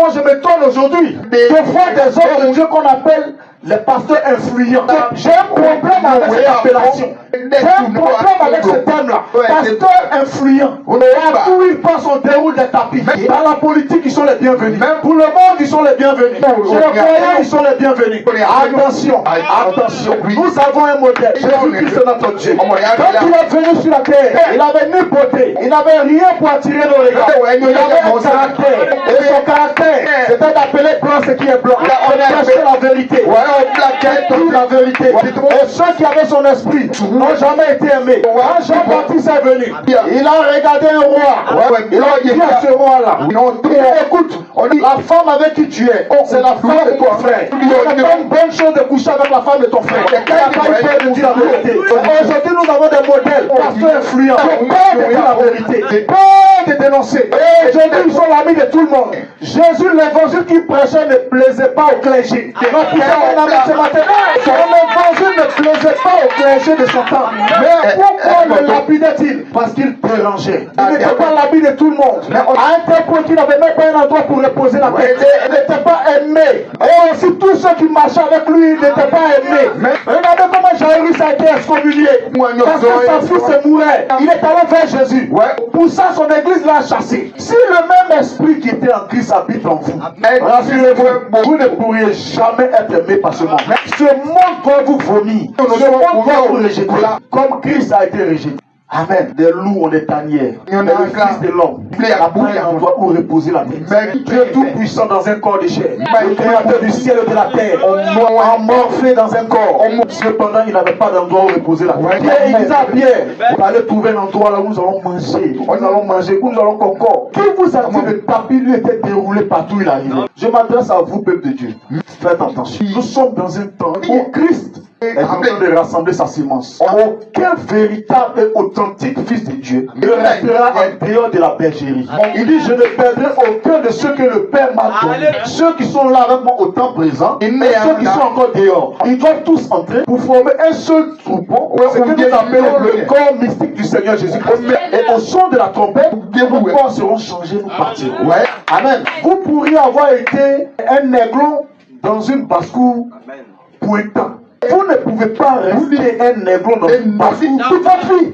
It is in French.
moi je m'étonne aujourd'hui de voir des hommes de Dieu qu'on appelle les pasteurs influents. J'ai un problème avec cette appellation. J'ai un problème avec ce terme-là. Pasteur influent. Partout où ils passent, on déroule des tapis. Dans la politique, ils sont les bienvenus. Pour le monde, ils sont les bienvenus. Chez les croyants, ils sont les bienvenus. Attention, attention. Nous avons un modèle. Jésus-Christ est notre Dieu. Quand il est venu sur la terre, il n'avait ni beauté, il n'avait rien pour attirer nos regards. Il avait un caractère. Et son caractère, c'était d'appeler blanc ce qui est blanc. On cherchait la vérité. Tout la vérité. Et ceux qui avaient son esprit n'ont jamais été aimés. Quand Jean-Baptiste est venu, il a regardé un roi. Il a dit à ce roi-là, écoute, la femme avec qui tu es, c'est la femme de ton frère. Ce n'est pas une bonne chose de coucher avec la femme de ton frère. Il n'a pas eu peur de dire la vérité. Aujourd'hui, nous avons des modèles, pasteurs influents, peur de dire la vérité, peur de dénoncer. Et aujourd'hui, ils sont l'ami de tout le monde. Jésus, l'évangile qu'il prêchait ne plaisait pas au clergé. Ce matin, son évangile ne plaisait pas au clergé de son temps. Mais pourquoi le lapidait-il? Parce qu'il dérangeait. Il n'était pas l'habit de tout le monde. À un tel point qu'il n'avait même pas un endroit pour reposer la tête. Il n'était pas aimé. Et aussi tous ceux qui marchaient avec lui n'étaient pas aimés. Regardez comment Jairus a été excommunié. Parce que sa fille se mourait. Il est allé vers Jésus. Pour ça, son église l'a chassé. Si le même esprit qui était en Christ habite en vous, rassurez-vous, vous ne pourriez jamais être aimé par ce monde. Ce monde doit vous vomir. Ce monde doit vous rejeter. Comme Christ a été rejeté. Amen. Des loups ont des tanières. Mais le Fils de l'homme a pris un endroit où reposer la tête. Dieu tout-puissant dans un corps de chair. Le créateur du ciel et de la terre. Emmorphé dans un corps. Cependant, il n'avait pas d'endroit où reposer la tête. Pierre, il disait à Pierre, on va aller trouver un endroit là où nous allons manger. Où nous allons manger, où nous allons concordre. Qui vous a dit que le tapis lui était déroulé partout où il arrivait? Je m'adresse à vous, peuple de Dieu. Faites attention. Nous sommes dans un temps où Christ est en train de rassembler sa sémence. Aucun véritable et authentique fils de Dieu ne restera en dehors de la bergerie. Il dit, je ne perdrai aucun de ceux que le Père m'a donné. Ceux qui sont là avec moi au temps présent et ceux qui sont encore dehors. Ils doivent tous entrer pour former un seul troupeau. Ce que nous appelons le corps mystique du Seigneur Jésus-Christ. Et au son de la trompette, nos corps seront changés, nous partirons. Amen. Vous pourriez avoir été un aiglon dans une basse-cour pointant. Vous ne pouvez pas rester un aiglon dans une basse-cour toute votre vie.